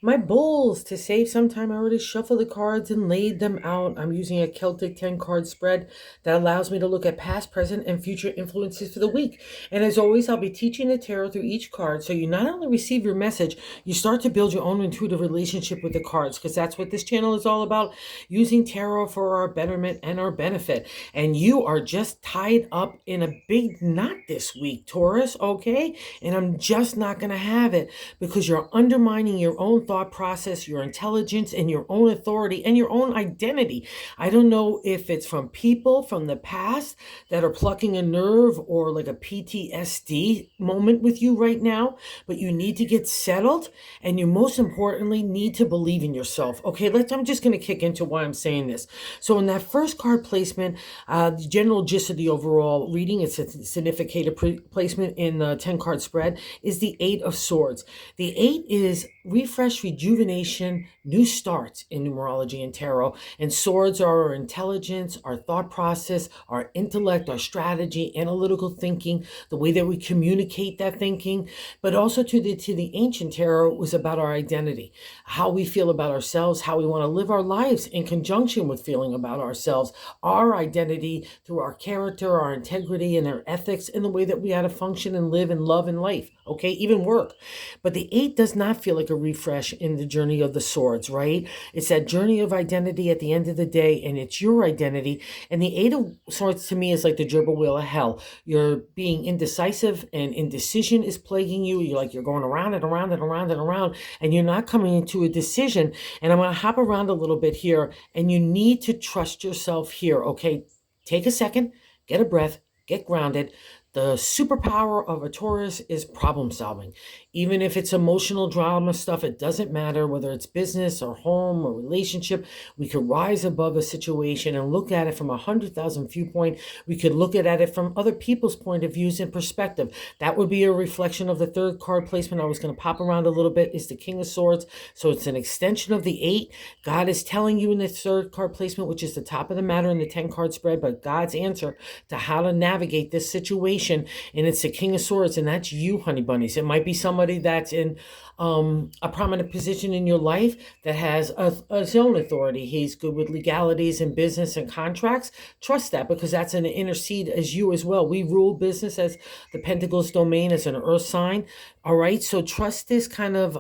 My bowls, to save some time, I already shuffled the cards and laid them out. I'm using a Celtic 10 card spread that allows me to look at past, present, and future influences for the week. And as always, I'll be teaching the tarot through each card. So you not only receive your message, you start to build your own intuitive relationship with the cards, because that's what this channel is all about, using tarot for our betterment and our benefit. And you are just tied up in a big knot this week, Taurus, okay? And I'm just not going to have it, because you're undermining your own thought process, your intelligence, and your own authority and your own identity. I don't know if it's from people from the past that are plucking a nerve, or like a PTSD moment with you right now, but you need to get settled, and you most importantly need to believe in yourself. Okay, I'm just going to kick into why I'm saying this. So in that first card placement, the general gist of the overall reading, it's a significator placement in the 10 card spread, is the Eight of Swords. The eight is refresh, rejuvenation, new starts in numerology and tarot. And swords are our intelligence, our thought process, our intellect, our strategy, analytical thinking, the way that we communicate that thinking. But also to the ancient tarot was about our identity, how we feel about ourselves, how we want to live our lives in conjunction with feeling about ourselves, our identity through our character, our integrity, and our ethics, and the way that we how to function and live and love in life, okay, even work. But the eight does not feel like a refresh in the journey of the swords, right? It's that journey of identity at the end of the day, and it's your identity. And the Eight of Swords to me is like the gerbil wheel of hell. You're being indecisive, and indecision is plaguing you. You're going around and around and around and around, and you're not coming into a decision. And I'm going to hop around a little bit here, and you need to trust yourself here, okay? Take a second, get a breath, get grounded. The superpower of a Taurus is problem solving. Even if it's emotional drama stuff, it doesn't matter whether it's business or home or relationship. We could rise above a situation and look at it from 100,000 viewpoint. We could look at it from other people's point of views and perspective. That would be a reflection of the third card placement. I was going to pop around a little bit. Is the King of Swords. So it's an extension of the eight. God is telling you in the third card placement, which is the top of the matter in the 10 card spread, but God's answer to how to navigate this situation. And it's the King of Swords, and that's you, honey bunnies. It might be somebody that's in a prominent position in your life that has his own authority. He's good with legalities and business and contracts. Trust that, because that's an inner seed as you as well. We rule business as the Pentacles domain, as an earth sign. All right, so trust this kind of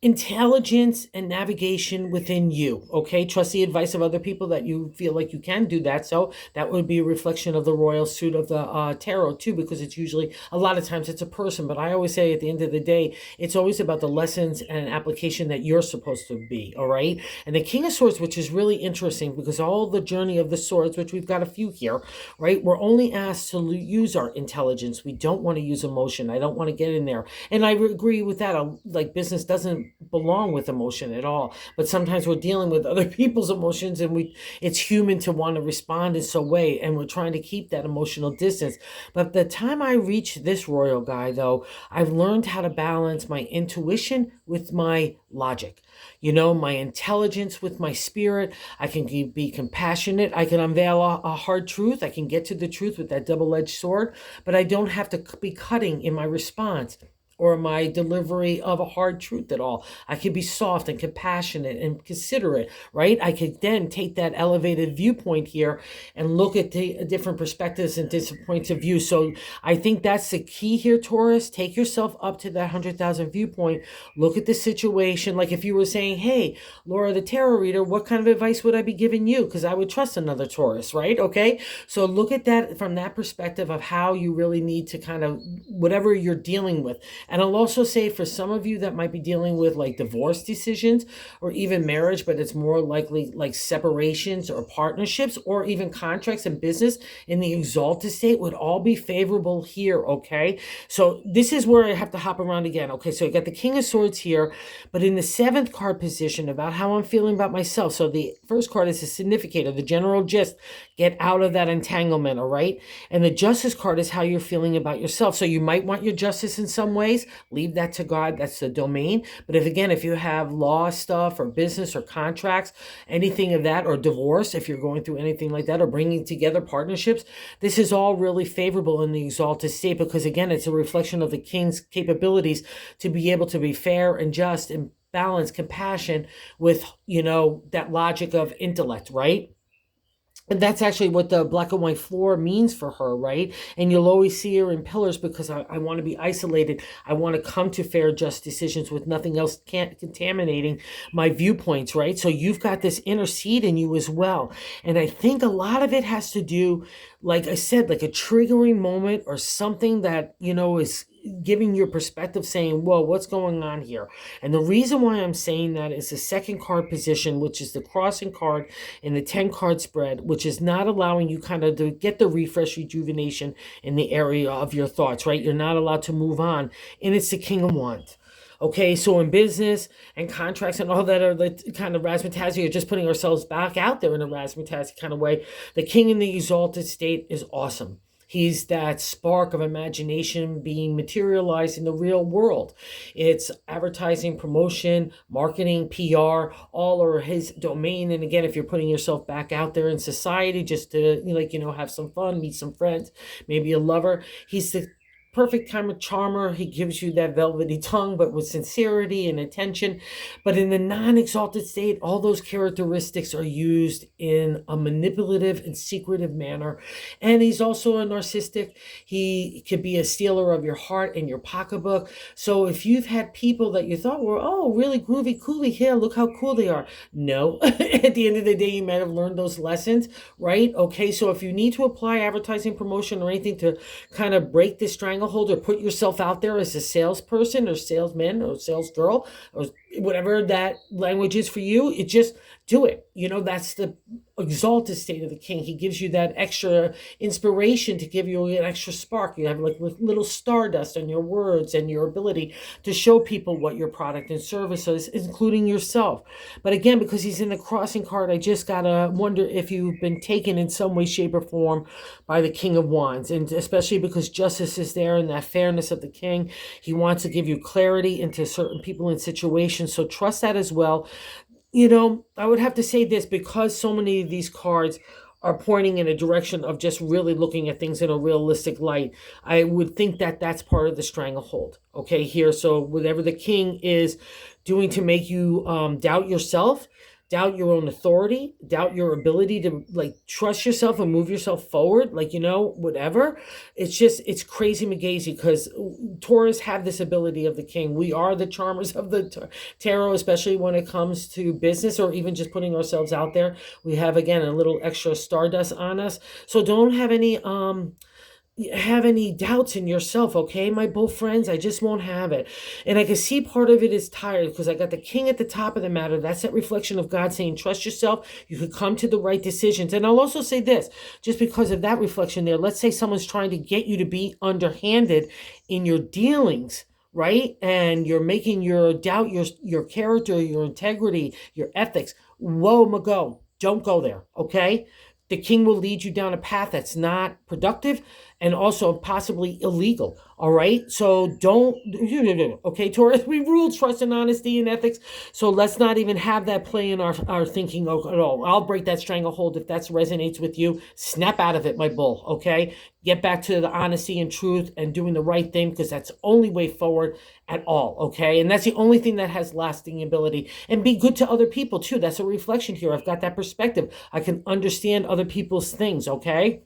intelligence and navigation within you, okay? Trust the advice of other people that you feel like you can do that. So that would be a reflection of the royal suit of the tarot too, because it's usually, a lot of times it's a person, but I always say at the end of the day, it's always about the lessons and application that you're supposed to be, all right? And the King of Swords, which is really interesting, because all the journey of the swords, which we've got a few here, right? We're only asked to use our intelligence. We don't want to use emotion. I don't want to get in there. And I agree with that. Like, business doesn't belong with emotion at all, but sometimes we're dealing with other people's emotions, and it's human to want to respond in some way, and we're trying to keep that emotional distance. But the time I reach this royal guy, though, I've learned how to balance my intuition with my logic, my intelligence with my spirit. I can be compassionate. I can unveil a hard truth. I can get to the truth with that double-edged sword, but I don't have to be cutting in my response or my delivery of a hard truth at all. I could be soft and compassionate and considerate, right? I could then take that elevated viewpoint here and look at the different perspectives and different points of view. So I think that's the key here, Taurus. Take yourself up to that 100,000 viewpoint. Look at the situation. Like if you were saying, hey, Laura the tarot reader, what kind of advice would I be giving you? Because I would trust another Taurus, right? Okay. So look at that from that perspective of how you really need to kind of, whatever you're dealing with. And I'll also say, for some of you that might be dealing with like divorce decisions or even marriage, but it's more likely like separations or partnerships or even contracts and business in the exalted state, would all be favorable here, okay? So this is where I have to hop around again, okay? So I got the King of Swords here, but in the seventh card position, about how I'm feeling about myself. So the first card is a significator, the general gist. Get out of that entanglement, all right? And the justice card is how you're feeling about yourself. So you might want your justice in some ways. Leave that to God. That's the domain. But if you have law stuff or business or contracts, anything of that, or divorce, if you're going through anything like that, or bringing together partnerships, this is all really favorable in the exalted state, because again, it's a reflection of the king's capabilities to be able to be fair and just and balance compassion with, that logic of intellect, right? And that's actually what the black and white floor means for her, right? And you'll always see her in pillars, because I want to be isolated. I want to come to fair, just decisions with nothing else contaminating my viewpoints, right? So you've got this inner seed in you as well. And I think a lot of it has to do, like I said, like a triggering moment or something that, is giving your perspective, saying, whoa, what's going on here? And the reason why I'm saying that is the second card position, which is the crossing card in the 10 card spread, which is not allowing you kind of to get the refresh, rejuvenation in the area of your thoughts, right? You're not allowed to move on. And it's the King of Wands. Okay, so in business and contracts and all that are the kind of razzmatazzy, or just putting ourselves back out there in a razzmatazzy kind of way, the king in the exalted state is awesome. He's that spark of imagination being materialized in the real world. It's advertising, promotion, marketing, PR, all are his domain. And again, if you're putting yourself back out there in society just to, have some fun, meet some friends, maybe a lover, he's the perfect kind of charmer. He gives you that velvety tongue, but with sincerity and attention. But in the non-exalted state, all those characteristics are used in a manipulative and secretive manner. And he's also a narcissistic. He could be a stealer of your heart and your pocketbook. So if you've had people that you thought were, really groovy, coolly here, look how cool they are. No, at the end of the day, you might have learned those lessons, right? Okay, so if you need to apply advertising, promotion, or anything to kind of break this stranglehold, or put yourself out there as a salesperson or salesman or salesgirl or whatever that language is for you, it just do it. That's the exalted state of the king. He gives you that extra inspiration to give you an extra spark. You have like little stardust on your words and your ability to show people what your product and service is, including yourself. But again, because he's in the crossing card, I just gotta wonder if you've been taken in some way, shape, or form by the King of Wands. And especially because justice is there and that fairness of the king. He wants to give you clarity into certain people and situations. So trust that as well. I would have to say this, because so many of these cards are pointing in a direction of just really looking at things in a realistic light. I would think that that's part of the stranglehold, okay, here. So whatever the king is doing to make you doubt yourself, doubt your own authority, doubt your ability to trust yourself and move yourself forward, whatever. It's crazy magazy, because Taurus have this ability of the king. We are the charmers of the tarot, especially when it comes to business or even just putting ourselves out there. We have, again, a little extra stardust on us. So don't have any doubts in yourself, okay, my bull friends? I just won't have it. And I can see part of it is tired, because I got the king at the top of the matter. That's that reflection of God saying, trust yourself. You could come to the right decisions. And I'll also say this, just because of that reflection there, let's say someone's trying to get you to be underhanded in your dealings, right? And you're making your doubt your character, your integrity, your ethics. Whoa, Mago, don't go there, okay? The king will lead you down a path that's not productive and also possibly illegal. All right. So don't, okay, Taurus, we rule trust and honesty and ethics. So let's not even have that play in our thinking at all. I'll break that stranglehold if that resonates with you. Snap out of it, my bull. Okay. Get back to the honesty and truth and doing the right thing, because that's the only way forward at all. Okay. And that's the only thing that has lasting ability. And be good to other people too. That's a reflection here. I've got that perspective. I can understand other people's things. Okay.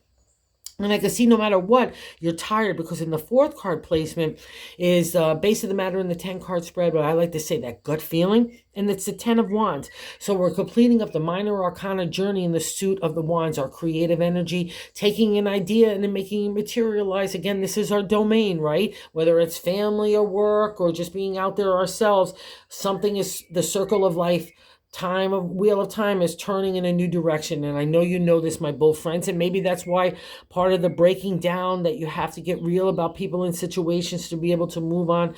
And I can see no matter what, you're tired, because in the fourth card placement is base of the matter in the 10 card spread, but I like to say that gut feeling, and it's the 10 of Wands. So we're completing up the minor arcana journey in the suit of the Wands, our creative energy, taking an idea and then making it materialize. Again, this is our domain, right? Whether it's family or work or just being out there ourselves, something is the circle of life. Wheel of time is turning in a new direction. And I know you know this, my bull friends. And maybe that's why part of the breaking down, that you have to get real about people and situations to be able to move on.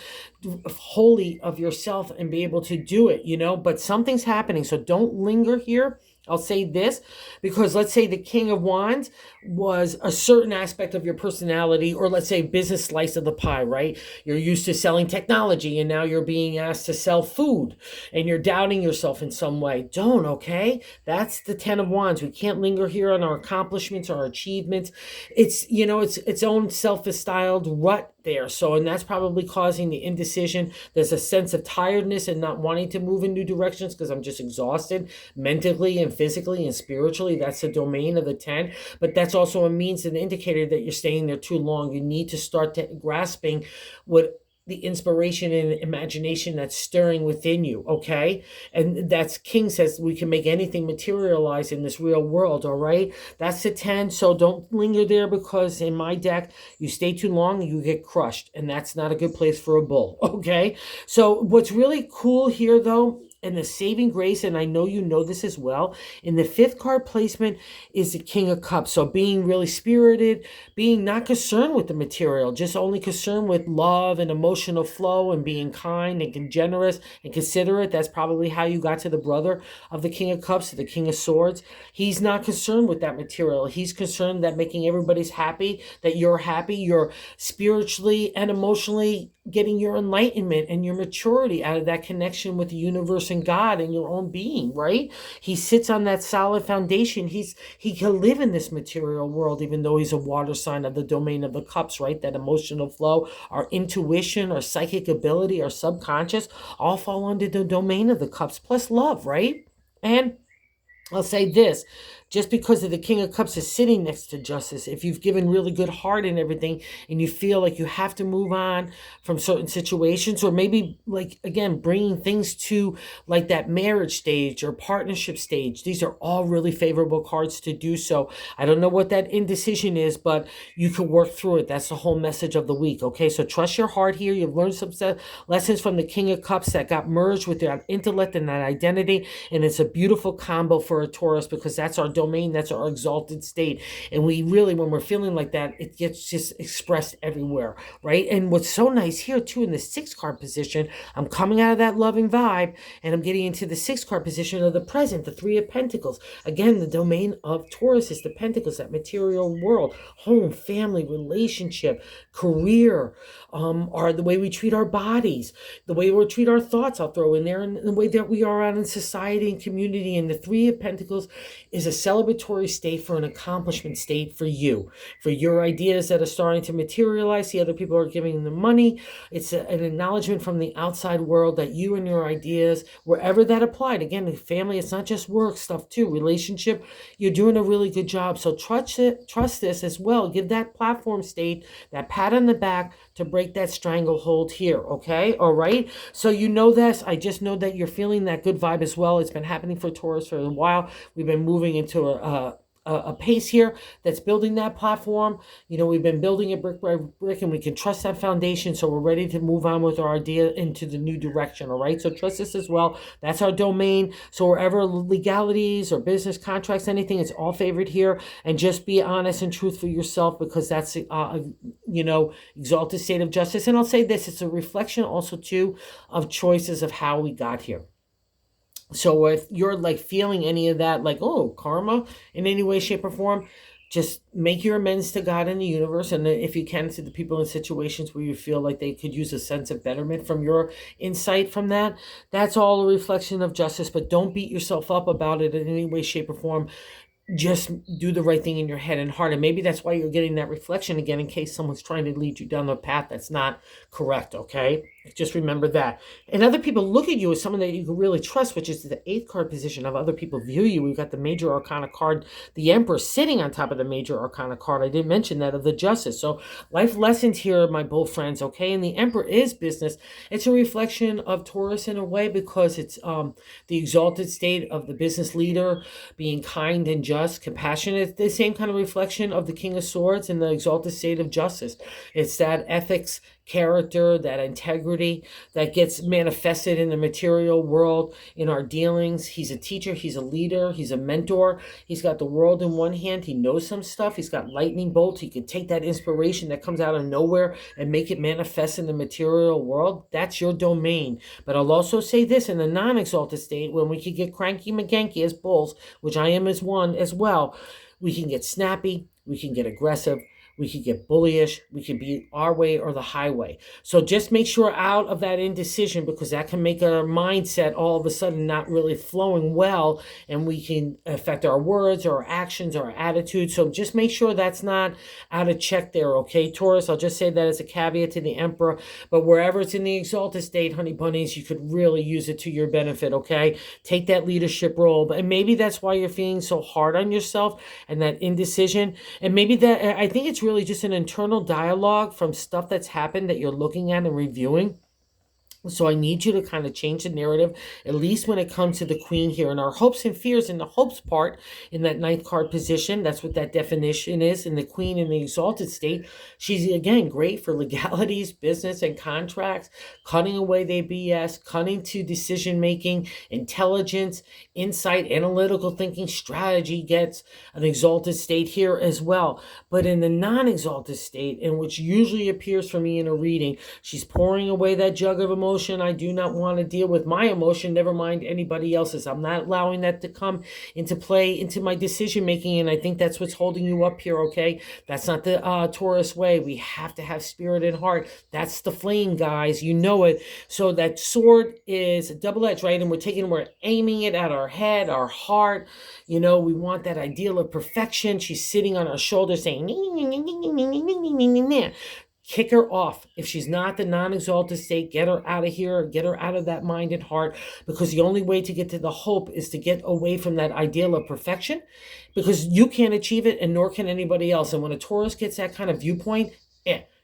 wholly of yourself and be able to do it, but something's happening. So don't linger here. I'll say this, because let's say the King of Wands was a certain aspect of your personality, or let's say business slice of the pie, right? You're used to selling technology and now you're being asked to sell food and you're doubting yourself in some way. Don't, okay? That's the 10 of Wands. We can't linger here on our accomplishments or our achievements. It's, it's its own self-styled rut there. So, and that's probably causing the indecision. There's a sense of tiredness and not wanting to move in new directions because I'm just exhausted mentally and physically and spiritually. That's the domain of the 10. But that's also a means and indicator that you're staying there too long. You need to start grasping what the inspiration and imagination that's stirring within you, okay? And that's King says we can make anything materialize in this real world, all right? That's the 10, so don't linger there, because in my deck, you stay too long, you get crushed, and that's not a good place for a bull, okay? So what's really cool here, though, and the saving grace, and I know you know this as well, in the 5th card placement is the King of Cups. So being really spirited, being not concerned with the material, just only concerned with love and emotional flow and being kind and generous and considerate. That's probably how you got to the brother of the King of Cups, to the King of Swords. He's not concerned with that material. He's concerned that making everybody's happy, that you're spiritually and emotionally getting your enlightenment and your maturity out of that connection with the universe and God and your own being, right? He sits on that solid foundation. He can live in this material world, even though he's a water sign of the domain of the cups, right? That emotional flow, our intuition, our psychic ability, our subconscious, all fall under the domain of the cups, plus love, right? And I'll say this, just because of the King of Cups is sitting next to Justice, if you've given really good heart and everything, and you feel like you have to move on from certain situations, or maybe, like, again, bringing things to like that marriage stage or partnership stage, these are all really favorable cards to do so. I don't know what that indecision is, but you can work through it. That's the whole message of the week, okay? So trust your heart here. You've learned some lessons from the King of Cups that got merged with that intellect and that identity, and it's a beautiful combo for a Taurus, because that's our domain, that's our exalted state. And we really, when we're feeling like that, it gets just expressed everywhere, right? And what's so nice here too, in the 6 card position, I'm coming out of that loving vibe and I'm getting into the 6 card position of the present, the 3 of Pentacles. Again, the domain of Taurus is the Pentacles, that material world, home, family, relationship, career, are the way we treat our bodies, the way we treat our thoughts, I'll throw in there, and the way that we are out in society and community. And the 3 of Pentacles is a celebratory state for an accomplishment state for you, for your ideas that are starting to materialize. The other people are giving them money. It's an acknowledgement from the outside world that you and your ideas, wherever that applied, again, the family, it's not just work stuff too, relationship, you're doing a really good job. So trust this as well. Give that platform state, that pat on the back, to break that stranglehold here, okay? All right? So you know this. I just know that you're feeling that good vibe as well. It's been happening for Taurus for a while. We've been moving into a pace here that's building that platform. We've been building it brick by brick, and we can trust that foundation. So we're ready to move on with our idea into the new direction. All right. So trust this as well. That's our domain. So wherever legalities or business contracts, anything, it's all favored here. And just be honest and truthful yourself, because that's, exalted state of justice. And I'll say this, it's a reflection also too of choices of how we got here. So if you're like feeling any of that, like, oh, karma in any way, shape, or form, just make your amends to God and the universe. And if you can, to the people in situations where you feel like they could use a sense of betterment from your insight from that. That's all a reflection of justice, but don't beat yourself up about it in any way, shape, or form. Just do the right thing in your head and heart. And maybe that's why you're getting that reflection again, in case someone's trying to lead you down the path that's not correct, okay? Just remember that. And other people look at you as someone that you can really trust, which is the 8th card position of other people view you. We've got the Major Arcana card, the Emperor, sitting on top of the Major Arcana card. I didn't mention that, of the Justice. So life lessons here, my bull friends, okay? And the Emperor is business. It's a reflection of Taurus in a way, because it's the exalted state of the business leader, being kind and just, compassionate. The same kind of reflection of the King of Swords and the exalted state of Justice. It's that ethics, character, that integrity that gets manifested in the material world in our dealings. He's a teacher, he's a leader, he's a mentor. He's got the world in one hand. He knows some stuff. He's got lightning bolts. He can take that inspiration that comes out of nowhere and make it manifest in the material world. That's your domain. But I'll also say this, in the non-exalted state, when we could get cranky McGanky as bulls, which I am as one as well, we can get snappy, we can get aggressive, we could get bullyish, we could be our way or the highway. So just make sure out of that indecision, because that can make our mindset all of a sudden not really flowing well, and we can affect our words or our actions or our attitude. So just make sure that's not out of check there, okay, Taurus? I'll just say that as a caveat to the Emperor. But wherever it's in the exalted state, honey bunnies, you could really use it to your benefit, okay? Take that leadership role. And maybe that's why you're feeling so hard on yourself and that indecision. And maybe that, I think it's really just an internal dialogue from stuff that's happened that you're looking at and reviewing. So I need you to kind of change the narrative, at least when it comes to the queen here. And our hopes and fears in the hopes part in that ninth card position, that's what that definition is. And the queen in the exalted state, she's, again, great for legalities, business, and contracts, cutting away the BS, cutting to decision-making, intelligence, insight, analytical thinking, strategy gets an exalted state here as well. But in the non-exalted state, in which usually appears for me in a reading, she's pouring away that jug of emotion. I do not want to deal with my emotion, never mind anybody else's. I'm not allowing that to come into play into my decision making, and I think that's what's holding you up here, okay? That's not the Taurus way. We have to have spirit and heart. That's the flame, guys. You know it. So that sword is double-edged, right? And we're aiming it at our head, our heart. You know, we want that ideal of perfection. She's sitting on our shoulder saying, kick her off. If she's not the non-exalted state, get her out of here, get her out of that mind and heart, because the only way to get to the hope is to get away from that ideal of perfection, because you can't achieve it and nor can anybody else. And when a Taurus gets that kind of viewpoint,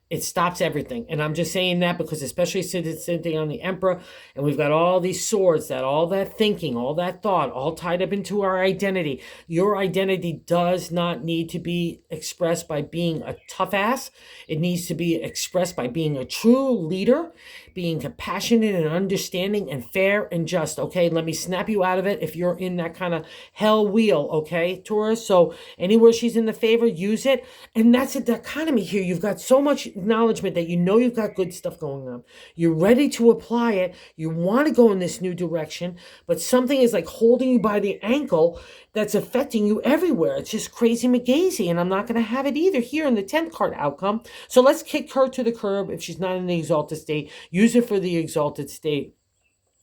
it stops everything. And I'm just saying that because especially since it's sitting on the Emperor and we've got all these swords, that all that thinking, all that thought, all tied up into our identity. Your identity does not need to be expressed by being a tough ass. It needs to be expressed by being a true leader, being compassionate and understanding and fair and just, okay? Let me snap you out of it if you're in that kind of hell wheel, okay, Taurus? So anywhere she's in the favor, use it. And that's a dichotomy here. You've got so much acknowledgement that you know you've got good stuff going on. You're ready to apply it. You want to go in this new direction, but something is like holding you by the ankle that's affecting you everywhere. It's just crazy McGazy, and I'm not going to have it either here in the 10th card outcome. So let's kick her to the curb if she's not in the exalted state. Use it for the exalted state.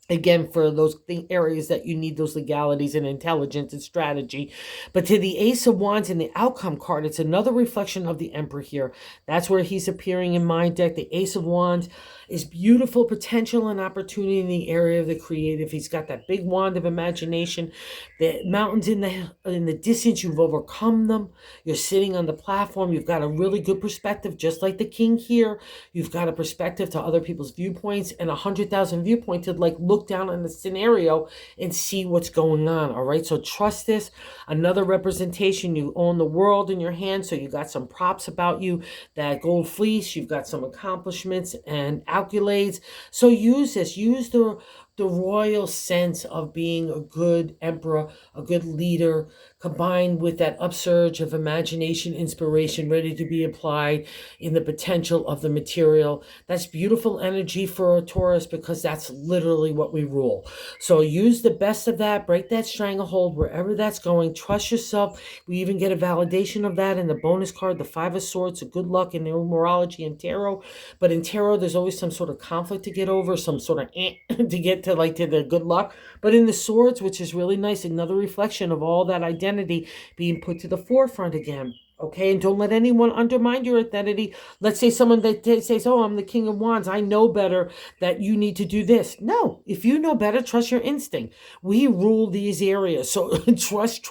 Again, for those areas that you need those legalities and intelligence and strategy. But to the Ace of Wands in the outcome card, it's another reflection of the Emperor here. That's where he's appearing in my deck. The Ace of Wands is beautiful potential and opportunity in the area of the creative. He's got that big wand of imagination. The mountains in the distance, you've overcome them. You're sitting on the platform. You've got a really good perspective, just like the king here. You've got a perspective to other people's viewpoints and 100,000 viewpoints to like look down on the scenario and see what's going on. All right, so trust this. Another representation, you own the world in your hand, so you got some props about you. That gold fleece, you've got some accomplishments and accolades. So use this. Use the royal sense of being a good emperor, a good leader, combined with that upsurge of imagination, inspiration, ready to be applied in the potential of the material. That's beautiful energy for a Taurus, because that's literally what we rule. So use the best of that, break that stranglehold wherever that's going. Trust yourself. We even get a validation of that in the bonus card, the Five of Swords, a good luck in numerology and tarot. But in tarot, there's always some sort of conflict to get over, some sort of to get to the good luck. But in the swords, which is really nice, another reflection of all that identity being put to the forefront again. Okay, and don't let anyone undermine your identity. Let's say someone that says, oh, I'm the King of Wands, I know better, that you need to do this. No, if you know better, trust your instinct. We rule these areas. So trust,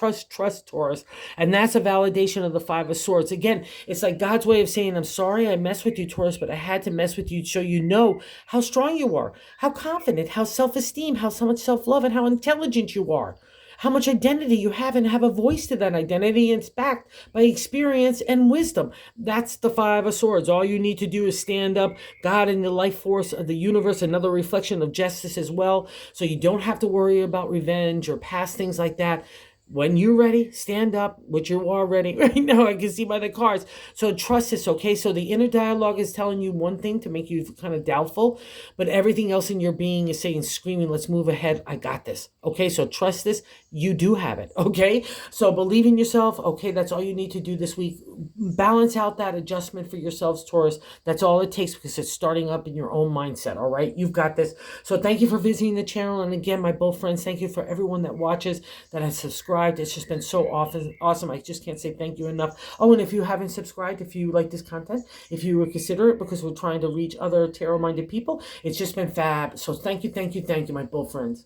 Taurus. And that's a validation of the Five of Swords. Again, it's like God's way of saying, I'm sorry I messed with you, Taurus, but I had to mess with you so you know how strong you are, how confident, how self-esteem, how so much self-love, and how intelligent you are. how much identity you have and have a voice to that identity. And it's backed by experience and wisdom. That's the Five of Swords. All you need to do is stand up. God and the life force of the universe, another reflection of justice as well. So you don't have to worry about revenge or past things like that. When you're ready, stand up, which you are ready right now. I can see by the cards. So trust this, okay? So the inner dialogue is telling you one thing to make you kind of doubtful, but everything else in your being is saying, screaming, let's move ahead. I got this. Okay, so trust this. You do have it, okay? So believe in yourself. Okay, that's all you need to do this week. Balance out that adjustment for yourselves, Taurus. That's all it takes because it's starting up in your own mindset, all right? You've got this. So thank you for visiting the channel. And again, my both friends, thank you for everyone that watches, that has subscribed. It's just been so awesome. I just can't say thank you enough. Oh, and if you haven't subscribed, if you like this content, if you would consider it, because we're trying to reach other tarot-minded people, it's just been fab. So thank you, my both friends.